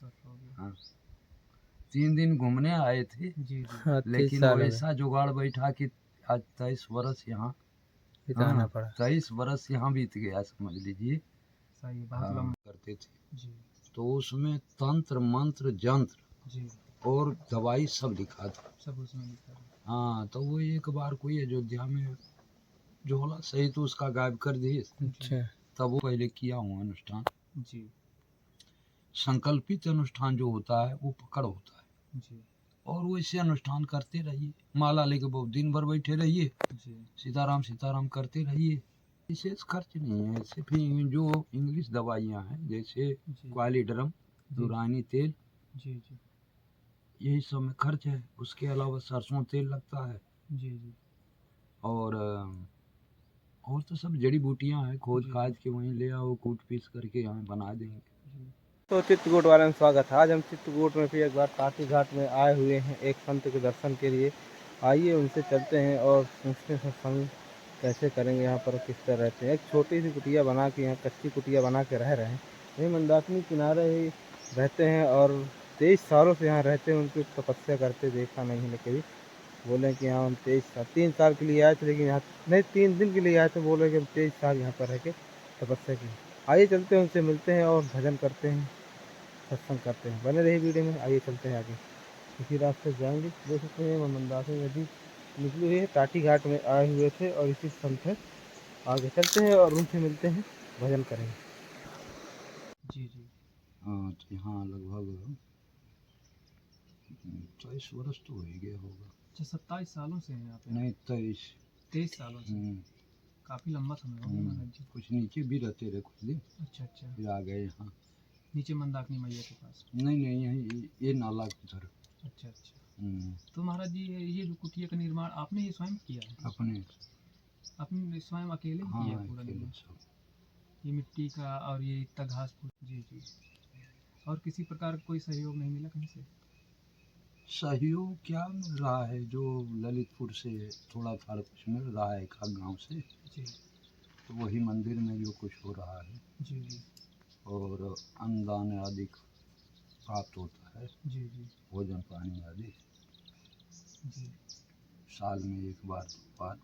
वर्ष हो गया। हाँ 3 दिन घूमने आए थे, जी जी। हाँ 30 लेकिन साल हो गए वैसा जुगाड़ बैठा कि आज 23 वर्ष यहाँ, बिताना हाँ पड़ा। 23 वर्ष यहाँ बीत गया समझ लीजिए। सही, बहुत हाँ लंबा। करते थे जी तो उसमें तंत्र मंत्र जंत्र जी, और दवाई सब लिखा था। सब उसमें लिखा है। हाँ तो वो एक बार कोई अयोध्या में झोला सही तो उसका गायब कर दिए, अच्छा तब वो पहले किया हुआ अनुष्ठान। जी संकल्पित अनुष्ठान जो होता है वो पकड़ होता है, जी और वैसे अनुष्ठान करते रहिए, माला लेके बहुत दिन भर बैठे रहिए, जी सीताराम करते रहिए। विशेष खर्च नहीं है, सिर्फ जो इंग्लिश दवाइयाँ हैं जैसे जी क्वालिड्रम, जी यूरानी तेल, जी जी यही सब में खर्च है। उसके अलावा सरसों तेल लगता है, जी जी और तो सब जड़ी बूटियाँ हैं, खोज जी। खाज के वहीं ले आओ, कूट पीस करके यहाँ बना देंगे। जी तो चित्रकूट वाले में स्वागत है। आज हम चित्रकूट में फिर एक बार काठी घाट में आए हुए हैं एक संत के दर्शन के लिए। आइए उनसे चलते हैं और पूछते हैं सत्संग कैसे करेंगे, यहाँ पर किस तरह रहते हैं। एक छोटी सी कुटिया बना के, यहाँ कच्ची कुटिया बना के रह रहे हैं। ये मंदाकिनी किनारे ही रहते हैं और 23 सालों से यहाँ रहते हैं। उनकी तपस्या करते देखा नहीं है कभी। बोले कि यहाँ हम 3 साल के लिए आए थे, लेकिन यहाँ नहीं 3 दिन के लिए आए थे। बोले कि हम 23 साल यहाँ पर रह के तपस्या की। आइए चलते हैं, उनसे मिलते हैं और भजन करते हैं, सत्संग करते हैं। बने रहिए वीडियो में। आइए चलते हैं आगे, इसी रास्ते जाएंगे। देख सकते हैं मंदाकिनी नदी निकली हुई है, टाटी घाट में आए हुए थे और इसी संत है। आगे चलते हैं और उनसे मिलते हैं, भजन करेंगे। जी जी। हाँ तो यहाँ लगभग 23 वर्ष तो हो ही गया होगा। अच्छा, 27 सालों से हैं यहाँ पे? नहीं 23। 23 सालों से, काफी लंबा समय हो गया महाराज जी। कुछ नीचे भी रहते रहे कुछ दिन, अच्छा अच्छा, फिर आ गए यहाँ। नीचे मंदाकिनी मैया के पास? नहीं यहीं ये नाला की तरफ। अच्छा अच्छा। तो महाराज जी ये जो कुटिया का निर्माण आपने ये स्वयं किया है? अपने आपने स्वयं अकेले ही हाँ किया पूरा अकेले निर्माण? सब। ये मिट्टी का और ये इतना घास फूस? जी जी। और किसी प्रकार का कोई सहयोग नहीं मिला कहीं से? सहयोग क्या मिल रहा है, जो ललितपुर से थोड़ा था कुछ मिल रहा है, एक गांव से, जी तो वही मंदिर में जो कुछ हो रहा है, जी जी और अन्नदान आदि प्राप्त होता है, जी जी भोजन पानी आदि जी। साल में एक बार 2 बार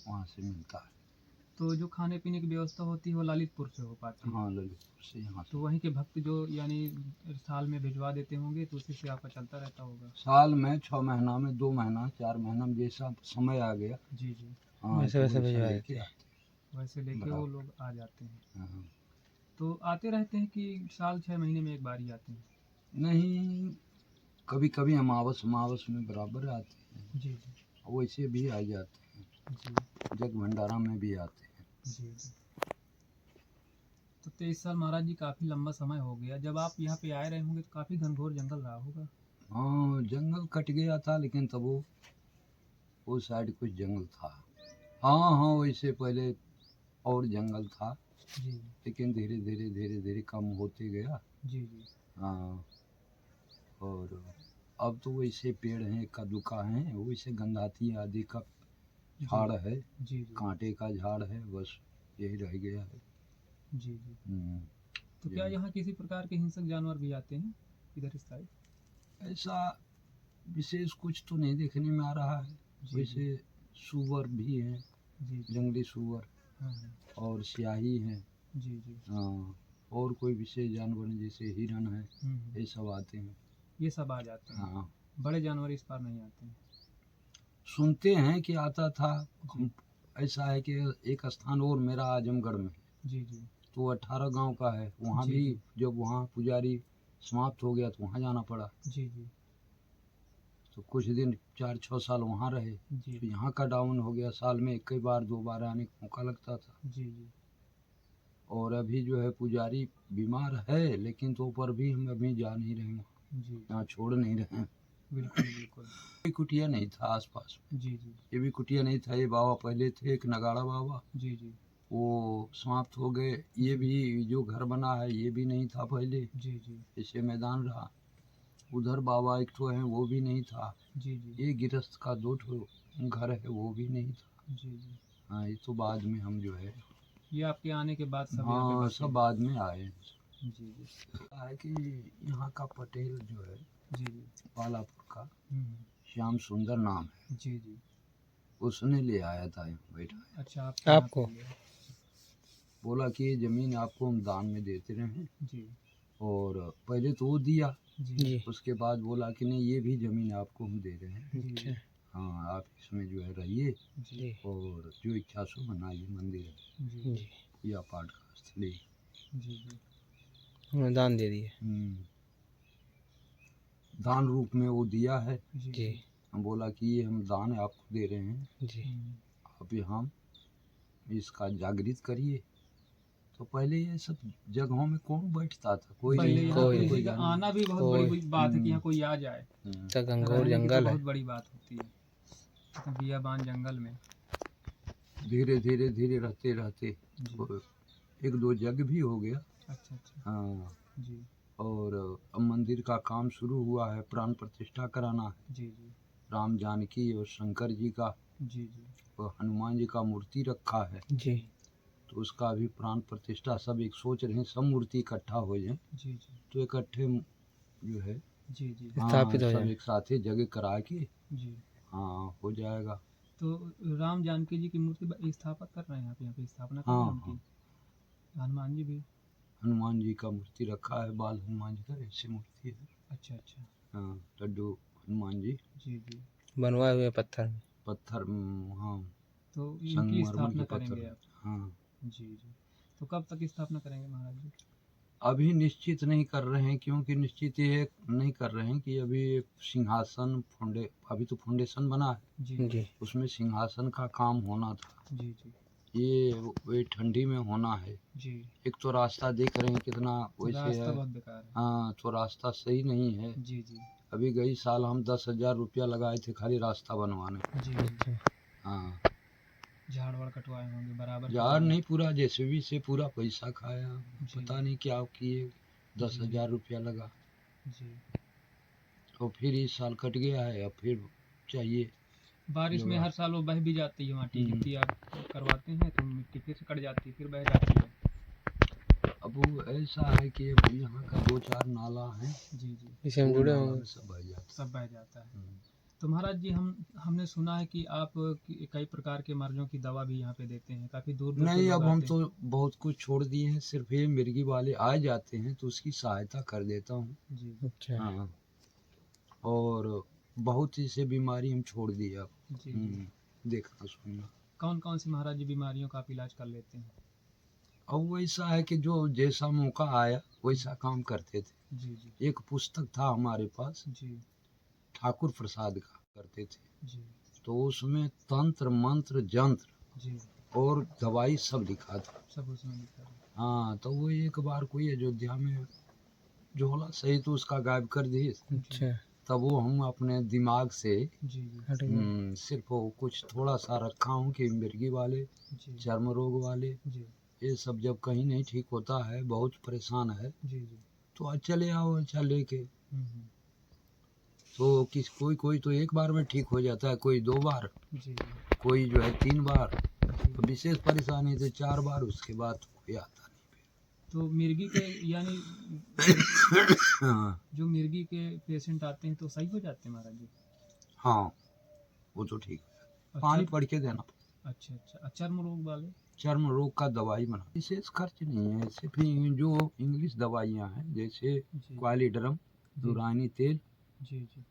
वहाँ से मिलता है। तो जो खाने पीने की व्यवस्था होती है वो ललितपुर से हो पाती है? हाँ ललितपुर से यहाँ तो से। वहीं के भक्त जो यानी साल में भिजवा देते होंगे, तो उसी से आपका चलता रहता होगा? साल में 6 महीना में 2 महीना 4 महीना में जैसा समय आ गया, जी जी। हाँ वैसे तो वैसे वैसा भिजवा लेके देते हैं। आते वैसे लेके वो लोग आ जाते हैं। हैं। हाँ। तो आते रहते हैं कि साल 6 महीने में एक बार ही आते हैं? नहीं कभी कभी अमावस में बराबर आते हैं, जी जी वैसे भी आ जाते हैं, जी जग भंडारा में भी आते हैं। जी जी। तो 23 साल महाराज जी काफ़ी लंबा समय हो गया। जब आप यहाँ पे आए रहे होंगे तो काफ़ी घनघोर जंगल रहा होगा? हाँ जंगल कट गया था, लेकिन तब वो साइड कुछ जंगल था। हाँ वैसे पहले और जंगल था, जी लेकिन धीरे धीरे कम होते गया। जी जी हाँ और अब तो वैसे पेड़ हैं, इक्का दुक्का हैं, वैसे गंधाती आदि का झाड़ है, जी जी कांटे का झाड़ है, बस यही रह गया है। जी जी। हम्म, तो क्या यहाँ किसी प्रकार के हिंसक जानवर भी आते हैं इधर इस साइड? ऐसा विशेष कुछ तो नहीं देखने में आ रहा है। जी वैसे सुअर भी हैं, जी जी। जंगली सुअर, हाँ हाँ। और स्याही हैं। जी जी। हाँ और कोई विशेष जानवर नहीं, जैसे हिरन है, ये सब आते हैं। ये सब आ जाते हैं? हाँ बड़े जानवर इस पार नहीं आते हैं? सुनते हैं कि आता था। जी ऐसा है कि एक स्थान और मेरा आजमगढ़ में, जी जी तो 18 गांव का है, वहाँ जी भी जी जब वहाँ पुजारी समाप्त हो गया तो वहाँ जाना पड़ा। जी जी तो कुछ दिन 4-6 साल वहाँ रहे, जी तो यहाँ का डाउन हो गया, साल में 1 बार 2 बार आने का मौका लगता था। जी जी और अभी जो है पुजारी बीमार है, लेकिन तो पर भी हम अभी जा नहीं रहे वहाँ, जी। यहाँ छोड़ नहीं रहे हैं। बिल्कुल बिल्कुल। कोई कुटिया नहीं था आसपास में, जी जी ये भी कुटिया नहीं था। ये बाबा पहले थे, एक नगाड़ा बाबा, जी जी वो समाप्त हो गए। ये भी जो घर बना है ये भी नहीं था पहले, जी जी ऐसे मैदान रहा। उधर बाबा एक ठो है, वो भी नहीं था। जी जी ये गिरस्त का 2 ठो घर है, वो भी नहीं था। जी जी। हाँ ये तो बाद में हम जो है, ये आपके आने के बाद सब यहाँ पे हाँ बसे सब हैं? बाद में आए। जी जी है कि यहाँ का पटेल जो है जी जी बालापुर का हम्म, श्याम सुंदर नाम है, जी जी। उसने ले आया था यहाँ बैठा, अच्छा आपके यहाँ आपको? पे लिया। बोला कि ये ज़मीन आपको हम दान में देते रहे, जी और पहले तो वो दिया, जी जी। उसके बाद बोला कि नहीं ये भी ज़मीन आपको हम दे रहे हैं, जी अच्छा। हाँ आप इसमें जो है रहिए जी जी और जो इच्छा सो बनाइए मंदिर है जी जी। या पाठ का स्थली। जी जी उन्होंने दान दे दिए। दान रूप में वो दिया है। जी जी हम बोला कि ये हम दान आपको दे रहे हैं, जी। आप यहाँ इसका जागृत करिए। तो पहले ये सब जगहों में कौन बैठता था, कोई पहले नहीं, यहाँ कोई पे कोई किसी का जाने नहीं। आना भी बहुत कोई- बड़ी बात है कि यहाँ कोई आ जाए। तो घंघोर रहने की तो जंगल है। बहुत बड़ी बात होती है तो बियाबान जंगल में। धीरे धीरे धीरे रहते रहते जी वो एक दो जग भी हो गया। अच्छा अच्छा हाँ, जी और अब मंदिर का काम शुरू हुआ है, प्राण प्रतिष्ठा कराना है। जी जी राम जानकी और शंकर जी का जी जी और हनुमान जी का मूर्ति रखा है, जी तो उसका भी प्राण प्रतिष्ठा सब एक सोच रहे हैं, सब मूर्ति इकट्ठा हो जाए जी जी तो इकट्ठे जो है जी जी हाँ स्थापित हो सब जाए। एक साथ ही जगह करा के जी। हाँ हो जाएगा। तो राम जानकी जी की मूर्ति स्थापित कर रहे हैं आप यहाँ पे, स्थापना कर हाँ रहे हैं हाँ, उनकी। हनुमान जी भी। हनुमान जी का मूर्ति रखा है, बाल हनुमान जी का ऐसी मूर्ति है। अच्छा अच्छा हाँ, लड्डू हनुमान जी जी जी। बनवाए हुए पत्थर में। पत्थर, हाँ तो इनकी संगमरमर के स्थापना पत्थर करेंगे में। आप? हाँ, जी जी। तो कब तक स्थापना करेंगे महाराज जी? अभी निश्चित नहीं कर रहे हैं, क्योंकि निश्चित ये नहीं कर रहे हैं कि अभी सिंहासन अभी तो फाउंडेशन बना है, जी जी उसमें सिंहासन का काम होना था, जी जी ये ठंडी में होना है। जी। एक तो रास्ता देख रहे हैं कितना वैसे रास्ता है, बहुत बेकार है। हाँ तो रास्ता सही नहीं है। जी जी अभी गई साल हम 10,000 रुपया लगाए थे खाली रास्ता बनवाने। जी जी। हाँ, झाड़ वाड़ कटवाए होंगे बराबर जार कटवाए। नहीं, पूरा जेसीबी से पूरा पैसा खाया, जी पता नहीं क्या किए, 10,000 रुपया लगा। जी। तो फिर इस साल कट गया है, अब फिर चाहिए। बारिश में लगा। हर साल वो बह भी जाती है माटी, हम्म। जितनी आप करवाते हैं तो मिट्टी फिर से कट जाती है, फिर बह जाती है। अब वो ऐसा है कि अब यहाँ का 2-4 नाला है, जी जी। इसे हम वो जुड़े नाला होंगे। में सब बह जाता सब बह जाता है। है। तो महाराज जी हमने सुना है कि आप कई प्रकार के मर्जों की दवा भी यहाँ पे देते हैं, काफ़ी दूर दूर से नहीं, लोग अब हम आते हैं। तो बहुत कुछ छोड़ दिए हैं, सिर्फ ये मिर्गी वाले आ जाते हैं तो उसकी सहायता कर देता हूँ। जी अच्छा। हाँ, और बहुत सी से बीमारी हम छोड़ दिए अब। जी जी। देखना सुनना। कौन कौन सी महाराज जी बीमारियों का आप इलाज कर लेते हैं? अब वैसा है कि जो जैसा मौका आया वैसा काम करते थे। जी जी एक पुस्तक था हमारे पास, जी ठाकुर प्रसाद का करते थे, जी तो उसमें तंत्र मंत्र जंत्र जी। और दवाई सब लिखा था। सब उसमें लिखा है। हाँ, तो वो एक बार कोई अयोध्या में झोला सही तो उसका गायब कर दिए, अच्छा। तब वो हम अपने दिमाग से जी जी हट गया। सिर्फ वो कुछ थोड़ा सा रखा हूँ कि मिर्गी वाले, जी चर्म रोग वाले, जी ये सब जब कहीं नहीं ठीक होता है, बहुत परेशान है, जी जी। तो आज चले आओ अच्छा लेके। हम्म। तो कोई तो एक बार में ठीक हो जाता है, कोई 2 बार, जी जी कोई जो है 3 बार, जी। तो विशेष परेशानी तो 4 बार, उसके बाद तो कोई आता तो मिर्गी के यानी नहीं। हाँ जो मिर्गी के पेशेंट आते हैं तो सही हो जाते हैं महाराज जी? हाँ, वो तो ठीक है, और पानी चर्म- पड़ के देना। अच्छा अच्छा। और चर्म रोग वाले? चर्म रोग का दवाई बना, विशेष खर्च नहीं है, सिर्फ ये जो इंग्लिश दवाइयाँ हैं जैसे जी क्वालिड्रम, जी यूरानी तेल, जी जी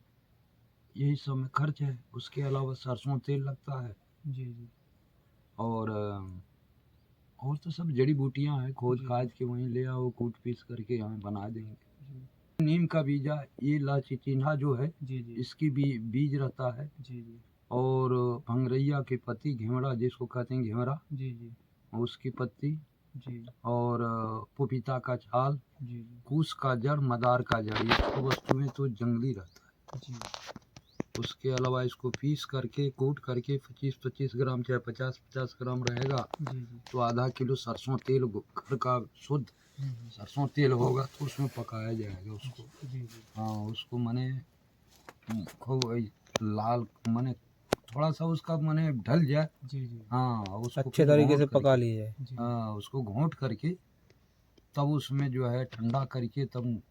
यही सब में खर्च है। उसके अलावा सरसों तेल लगता है, जी जी और तो सब जड़ी बूटियां हैं, खोद जी। खाद के वहीं ले आओ, कूट पीस करके यहाँ बना देंगे। जी नीम का बीजा, ये लाचीचिन्हा जो है, जी जी इसकी भी बीज रहता है, जी जी और भंगरैया की पत्ती, घेवड़ा जिसको कहते हैं घेवड़ा, जी जी उसकी पत्ती, जी और पपीता का छाल, जी जी कूस का जड़, मदार का जड़, ये सब वस्तुएं तो जंगली रहता है। जी उसके अलावा इसको पीस करके कूट करके 25-25 ग्राम चाहे 50-50 ग्राम रहेगा, जी जी। तो आधा किलो सरसों तेल घर का शुद्ध सरसों तेल होगा तो उसमें पकाया जाएगा उसको। जी जी हाँ, उसको मने खूब लाल मने थोड़ा सा उसका मने ढल जाए। जी जी हाँ, उसको अच्छे फिर तरीके घोंट से पका करके, ली जाए। जी हाँ उसको घोंट करके तब उसमें जो है ठंडा करके तब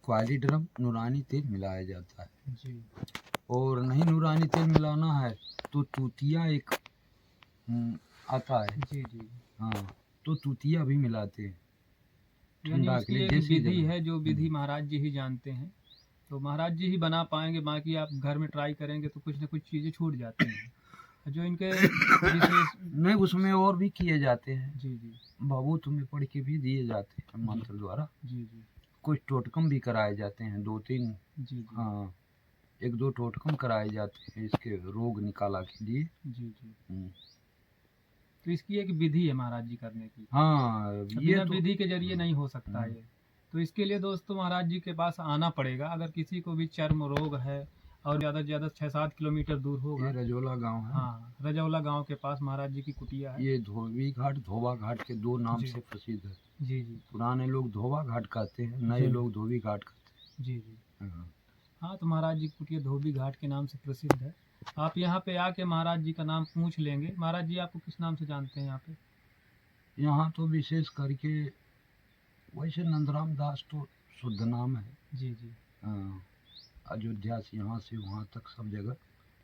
क्वाली ड्रम नूरानी तेल मिलाया जाता है। जी और नहीं नूरानी तेल मिलाना है तो तूतिया एक आता है। जी जी। हाँ, तो तूतिया भी मिलाते हैं यानी ठंडा के उसकी लिए, एक जैसी विधि जगह। है जो विधि महाराज जी ही जानते हैं, तो महाराज जी ही बना पाएंगे, बाकी आप घर में ट्राई करेंगे तो कुछ ना कुछ चीज़ें छूट जाती हैं जो इनके विशेष। नहीं, उसमें और भी किए जाते हैं। जी जी भभूत में पढ़ के भी दिए जाते हैं मंत्र द्वारा। जी जी कुछ टोटकम भी कराए जाते हैं, 2-3। जी जी हाँ, 1-2 टोटकम कराए जाते हैं इसके रोग निकाला के लिए। जी जी। हम्म। तो इसकी एक विधि है महाराज जी करने की, हाँ, तो ये बिना तो विधि के जरिए नहीं हो सकता है ये। तो इसके लिए दोस्तों महाराज जी के पास आना पड़ेगा, अगर किसी को भी चर्म रोग है और ज़्यादा से ज़्यादा 6-7 किलोमीटर दूर होगा। ये रजोला गांव है। हाँ, रजौला गांव के पास महाराज जी की कुटिया है। ये धोबी घाट धोबा घाट के 2 नाम जी से प्रसिद्ध है। जी जी पुराने लोग धोबा घाट कहते हैं, नए जी। लोग धोबी घाट कहते जी जी। हैं। हाँ। हाँ, तो महाराज जी की कुटिया धोबी घाट के नाम से प्रसिद्ध है। आप यहाँ पे आके महाराज जी का नाम पूछ लेंगे। महाराज जी आपको किस नाम से जानते हैं यहाँ पे? यहाँ तो विशेष करके वैसे नंदराम दास तो शुद्ध नाम है। जी जी हाँ, अयोध्या से यहाँ से वहाँ तक सब जगह।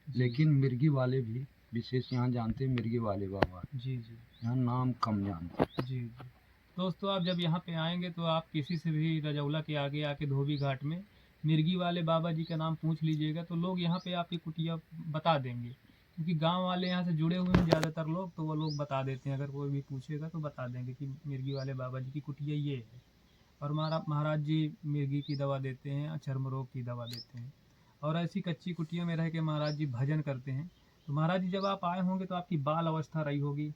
जी लेकिन मिर्गी वाले भी विशेष यहाँ जानते हैं, मिर्गी वाले बाबा। जी जी यहाँ नाम कम जानते हैं। जी जी। दोस्तों आप जब यहाँ पे आएंगे तो आप किसी से भी रजौला के आगे आके धोबी घाट में मिर्गी वाले बाबा जी का नाम पूछ लीजिएगा, तो लोग यहाँ पे आपकी कुटिया बता देंगे, क्योंकि गांव वाले यहाँ से जुड़े हुए हैं ज़्यादातर लोग, तो वो लोग बता देते हैं। अगर कोई भी पूछेगा तो बता देंगे कि मिर्गी वाले बाबा जी की कुटिया ये है। और महाराज जी मिर्गी की दवा देते हैं, चर्म रोग की दवा देते हैं। और ऐसी कच्ची कुटिया में रह के महाराज जी भजन करते हैं। तो महाराज जी जब आप आए होंगे तो आपकी बाल अवस्था रही होगी।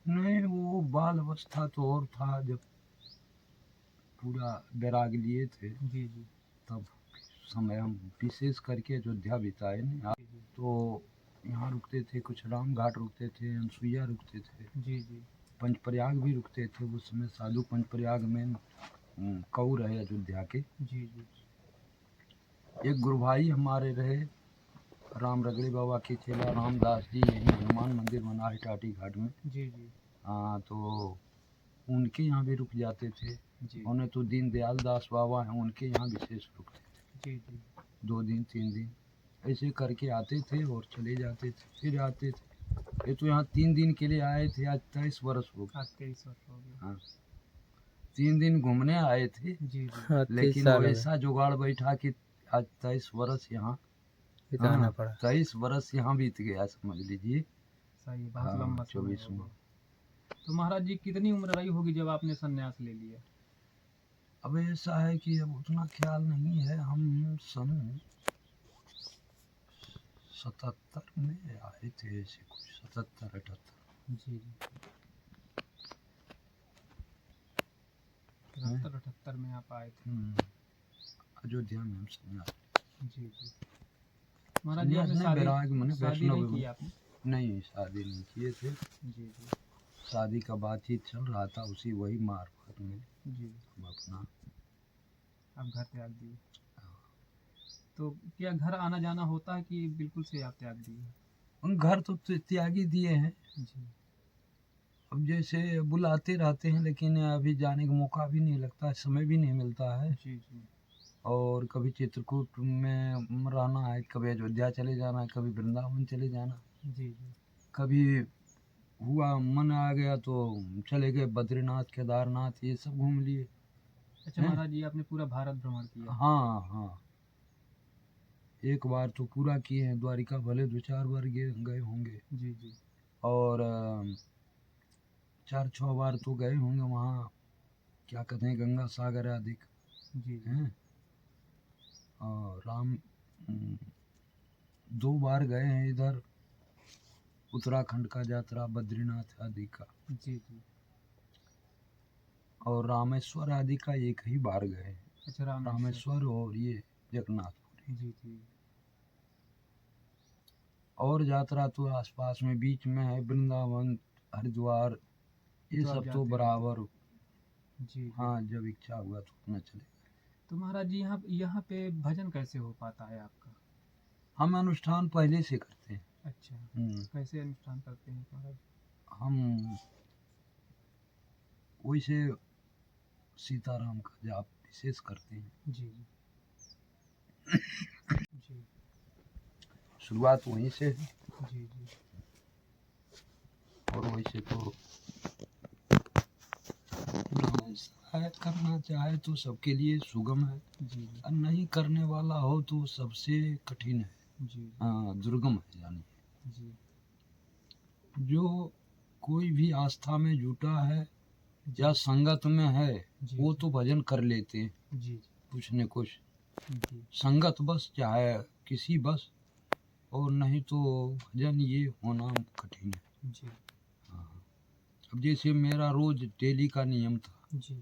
नहीं, वो बाल अवस्था तो और था जब पूरा बैराग लिए थे, जी जी तब समय हम विशेष करके अयोध्या बिताए नहीं। जी जी तो यहाँ रुकते थे, कुछ राम घाट रुकते थे, अनसुईया रुकते थे, जी जी पंचप्रयाग भी रुकते थे। उस समय साधु पंचप्रयाग में कौर है अयोध्या के। जी जी एक गुरु भाई हमारे रहे, राम रगड़े बाबा के चेला रामदास जी, यहीं हनुमान मंदिर बना है टाटी घाट में। जी जी हाँ, तो उनके यहाँ भी रुक जाते थे। जी उन्हें तो दीनदयाल दास बाबा हैं, उनके यहाँ विशेष रुकते थे। जी जी 2 दिन 3 दिन ऐसे करके आते थे और चले जाते थे, फिर आते थे। ये तो यहाँ 3 दिन के लिए आए थे, आज 23 वर्ष हो गए। आज 23 वर्ष हो गए। हाँ, 3 दिन घूमने आए थे, जी जी हाँ, 30 लेकिन साल हो गए वैसा जुगाड़ बैठा कि आज 23 वर्ष यहाँ बिताना पड़ा। 23 वर्ष यहाँ बीत गया, समझ लीजिए। सही, बहुत हाँ, लंबा समय 24 हो में। गया। तो महाराज जी कितनी उम्र रही होगी जब आपने संन्यास ले लिया? अब ऐसा है कि अब उतना ख्याल नहीं है। हम सन 77 में आए थे, ऐसे कुछ 77-78। जी जी 77-78 में आप आए थे। अयोध्या में हम संन्यास। जी जी। महाराज जी आपने नहीं, बैराग मैंने शादी वैष्णव नहीं की आपने? नहीं, शादी नहीं किए थे। जी जी शादी का बातचीत चल रहा था, उसी वही मार्फत में जी। हम अपना आप घर त्याग दिए, तो क्या घर आना जाना होता है कि बिल्कुल से आप त्याग दिए? उन घर तो त्यागी दिए हैं। जी अब जैसे बुलाते रहते हैं, लेकिन अभी जाने का मौका भी नहीं लगता है, समय भी नहीं मिलता है। जी जी और कभी चित्रकूट में रहना है, कभी अयोध्या चले जाना है, कभी वृंदावन चले जाना, जी जी कभी हुआ मन आ गया तो चले गए बद्रीनाथ केदारनाथ, ये सब घूम लिए। अच्छा हैं? महाराज जी आपने पूरा भारत भ्रमण किया? हाँ हाँ, एक बार तो पूरा किए हैं। द्वारिका भले 2-4 बार गए होंगे, जी जी और 4-6 बार तो गए होंगे वहाँ, क्या कहते हैं, गंगा सागर आदि जी जी हैं। और 2 बार गए हैं इधर उत्तराखंड का यात्रा, बद्रीनाथ आदि का। जी जी। और रामेश्वर आदि का एक ही बार गए हैं। अच्छा रामेश्वर और ये जगन्नाथपुरी। जी जी और यात्रा तो आसपास में बीच में है, वृंदावन, हरिद्वार, ये तो आप सब जाते तो रहते बराबर। जी जी। हाँ, जब इच्छा हुआ तो अपना चले। तो महाराज जी यहाँ पे भजन कैसे हो पाता है आपका? हम अनुष्ठान पहले से करते हैं। अच्छा, हम्म, कैसे अनुष्ठान करते हैं महाराज? हम वैसे सीताराम का जाप विशेष करते हैं। जी जी शुरुआत वहीं से है जी जी और वैसे तो शायद करना चाहे तो सबके लिए सुगम है, जी और नहीं करने वाला हो तो सबसे कठिन है, जी दुर्गम है। यानी जी जो कोई भी आस्था में जुटा है या संगत में है जी वो तो भजन कर लेते हैं जी कुछ न कुछ। जी संगत बस चाहे किसी बस, और नहीं तो भजन ये होना कठिन है। जी अब जैसे मेरा रोज डेली का नियम था, जी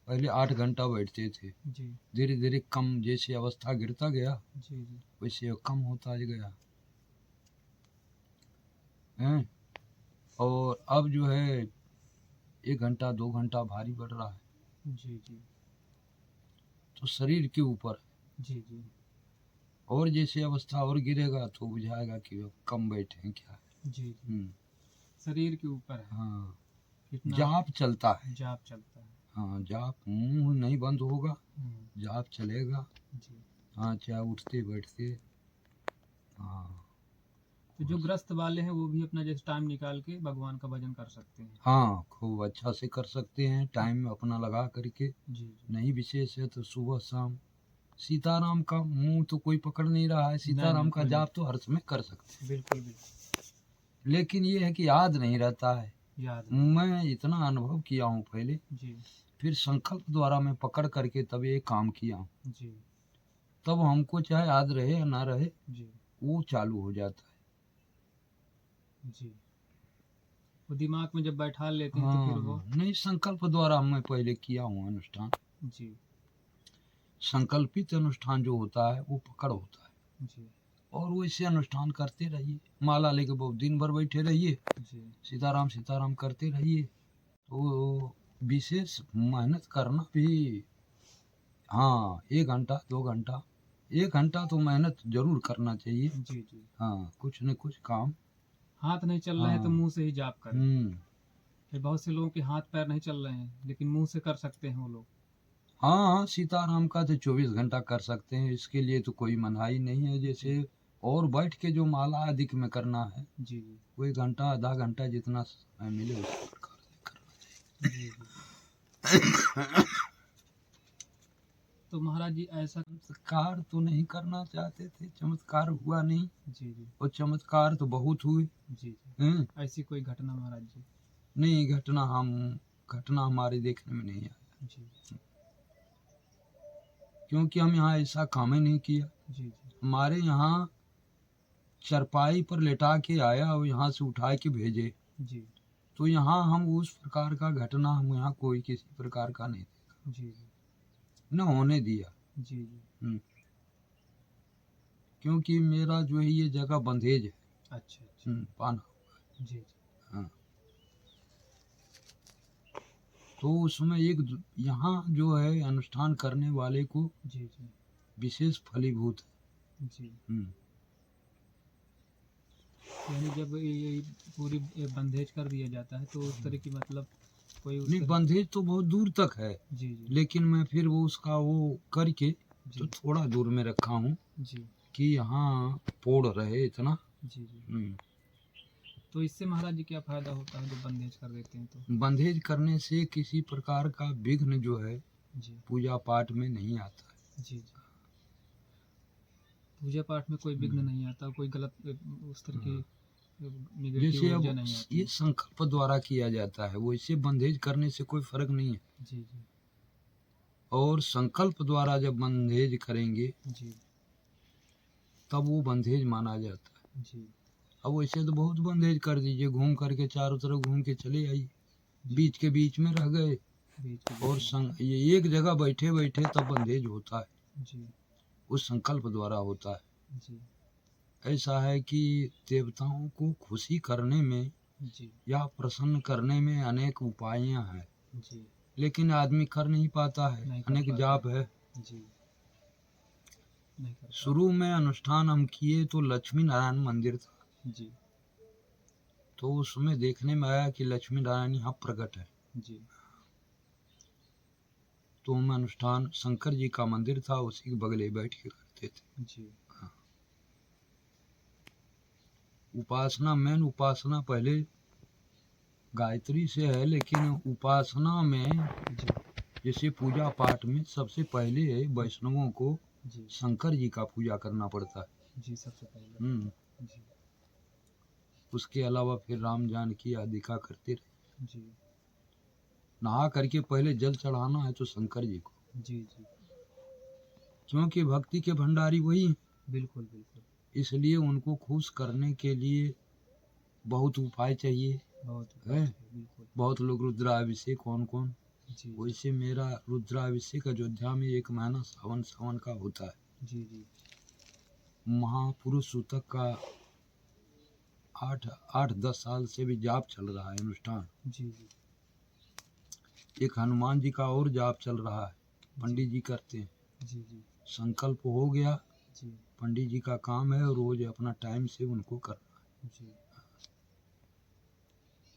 पहले 8 घंटा बैठते थे, जी धीरे धीरे कम, जैसे अवस्था गिरता गया जी जी वैसे कम होता गया है। और अब जो है 1 घंटा 2 घंटा भारी बढ़ रहा है, जी जी तो शरीर के ऊपर है। जी जी और जैसे अवस्था और गिरेगा तो बुझाएगा कि अब कम बैठे हैं क्या है। जी जी शरीर के ऊपर है हाँ, कितना जाप चलता है। जाप चलता है। हाँ, जाप मुंह नहीं बंद होगा, जाप चलेगा। जी हाँ, चाहे उठते बैठते। हाँ तो जो ग्रस्त वाले हैं वो भी अपना जैसे टाइम निकाल के भगवान का भजन कर सकते हैं। हाँ, खूब अच्छा से कर सकते हैं, टाइम अपना लगा करके। जी जी नहीं विशेष है तो सुबह शाम सीताराम का मुंह तो कोई पकड़ नहीं रहा है, सीताराम का कोई नहीं। जाप तो हर समय कर सकते बिल्कुल बिल्कुल हैं, लेकिन ये है कि याद नहीं रहता है। याद है। मैं इतना अनुभव किया हूँ पहले, जी फिर संकल्प द्वारा मैं पकड़ करके तब ये काम किया हूँ, जी तब हमको चाहे याद रहे या ना रहे जी वो चालू हो जाता है। जी वो दिमाग में जब बैठा लेते हैं तो फिर वो हाँ, नहीं, संकल्प द्वारा मैं पहले किया हूँ अनुष्ठान। जी संकल्पित अनुष्ठान जो होता है वो पकड़ होता है, जी और वैसे अनुष्ठान करते रहिए, माला लेके बहुत दिन भर बैठे रहिए, जी सीताराम सीताराम करते रहिए। तो विशेष मेहनत करना भी, हाँ, 1 घंटा 2 घंटा, 1 घंटा तो मेहनत जरूर करना चाहिए। जी जी हाँ, कुछ न कुछ काम। हाथ नहीं चल रहे हैं तो हाँ। मुंह से ही जाप करें। हम्म। फिर बहुत से लोगों के हाथ पैर नहीं चल रहे हैं लेकिन मुंह से कर सकते हैं वो लोग। हाँ हाँ, सीताराम का तो 24 घंटा कर सकते हैं, इसके लिए तो कोई मनाही नहीं है। जैसे और बैठ के जो माला अधिक में करना है जी जी वो 1 घंटा आधा घंटा जितना समय मिले उस प्रकार से करना जी जी तो महाराज जी ऐसा चमत्कार तो नहीं करना चाहते थे, चमत्कार हुआ नहीं, जी जी और चमत्कार तो बहुत हुए। जी जी हैं? ऐसी कोई घटना महाराज जी। नहीं, घटना हमारे देखने में नहीं आया, जी क्योंकि हम यहाँ ऐसा काम ही नहीं किया। जी जी हमारे यहाँ चरपाई पर लेटा के आया और यहाँ से उठा के भेजे, जी तो यहाँ हम उस प्रकार का घटना हम यहाँ कोई किसी प्रकार का नहीं देखा, जी जी न होने दिया। जी जी हम्म, क्योंकि मेरा जो है ये जगह बंधेज है। अच्छा अच्छा पाना। जी जी हाँ, तो उसमें यहाँ जो है अनुष्ठान करने वाले को जी जी विशेष फलीभूत है। जी हम्म, यानी जब ये पूरी बंदेज कर दिया जाता है तो उस तरह की मतलब कोई उस नहीं, तरह बंधेज तो बहुत दूर तक है, जी जी लेकिन मैं फिर वो उसका वो करके तो जी थोड़ा दूर में रखा हूँ जी कि यहाँ पोड़ रहे इतना। जी जी तो इससे महाराज जी क्या फायदा होता है जब बंदेज कर देते हैं तो। बंधेज करने से किसी प्रकार का विघ्न जो है जी पूजा पाठ में नहीं आता है। जी जी पूजा पाठ में कोई विघ्न नहीं आता, कोई गलत उस तरह की निगेटिव जैसे अब ऊर्जा नहीं आती ये है। संकल्प द्वारा किया जाता है, वैसे बंधेज करने से कोई फर्क नहीं है। जी जी और संकल्प द्वारा जब बंधेज करेंगे जी तब वो बंधेज माना जाता है। जी अब वैसे तो बहुत बंधेज कर दीजिए, घूम करके चारों तरफ घूम के चले आइए, बीच के बीच में रह गए बीच के और बीच में। ये एक जगह बैठे बैठे तब बंधेज होता है, जी उस संकल्प द्वारा होता है। जी ऐसा है कि देवताओं को खुशी करने में जी या प्रसन्न करने में अनेक उपाय हैं, जी लेकिन आदमी कर नहीं पाता है, नहीं कर अनेक पाता जाप है। जी नहीं कर शुरू में अनुष्ठान हम किए तो लक्ष्मी नारायण मंदिर था, पाता। जी तो उसमें देखने में आया कि लक्ष्मी नारायण यहाँ प्रकट है। जी तो हम अनुष्ठान शंकर जी का मंदिर था, उसी के बगले बैठ के करते थे। जी। उपासना, मेन उपासना पहले गायत्री से है, लेकिन उपासना में जी। जैसे पूजा पाठ में सबसे पहले वैष्णवों को जी। शंकर जी का पूजा करना पड़ता है। जी, सबसे पहले। जी। उसके अलावा फिर राम जानकी आदि का करते रहे। जी। नहा करके पहले जल चढ़ाना है तो शंकर जी को, जी। जी। क्योंकि भक्ति के भंडारी वही हैं। बिल्कुल बिल्कुल। इसलिए उनको खुश करने के लिए बहुत उपाय चाहिए बहुत है। बिल्कुल। बहुत लोग रुद्राभिषेक कौन जी। वैसे मेरा रुद्राभिषेक अयोध्या में 1 महीना सावन का होता है। जी। जी। महापुरुष सूतक का 8-10 साल से भी जाप चल रहा है अनुष्ठान। जी। जी। एक हनुमान जी का और जाप चल रहा है, पंडित जी करते हैं। जी। जी। संकल्प हो गया, जी। पंडित जी का काम है रोज अपना टाइम से उनको करना है। जी।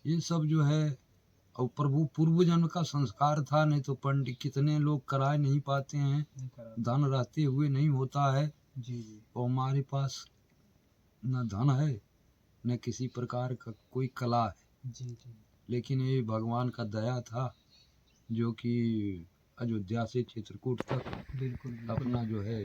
ये सब जो है और प्रभु पूर्व जन्म का संस्कार था, नहीं तो पंडित कितने लोग करा नहीं पाते हैं, धन रहते हुए नहीं होता है। जी। जी। और हमारे पास न धन है न किसी प्रकार का कोई कला है। जी। जी। लेकिन ये भगवान का दया था जो कि अयोध्या से चित्रकूट तक बिल्कुल अपना जो है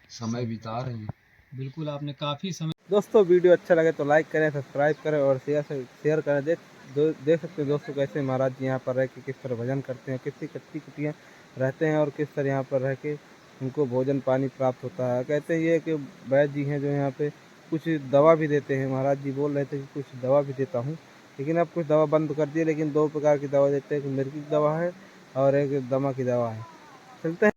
समय बिता रहे हैं। बिल्कुल आपने काफ़ी समय। दोस्तों वीडियो अच्छा लगे तो लाइक करें, सब्सक्राइब करें और शेयर करें। देख सकते हैं दोस्तों कैसे महाराज जी यहाँ पर रह के किस तरह भजन करते हैं, कितनी कच्ची कुटियाँ रहते हैं और किस तरह यहाँ पर रह के उनको भोजन पानी प्राप्त होता है। कहते हैं ये कि वैद्य जी हैं जो यहाँ पे कुछ दवा भी देते हैं। महाराज जी बोल रहे थे कि कुछ दवा भी देता हूँ, लेकिन अब कुछ दवा बंद कर दिए, लेकिन 2 प्रकार की दवा देते हैं, एक मिर्गी की दवा है और एक दमा की दवा है। चलते हैं।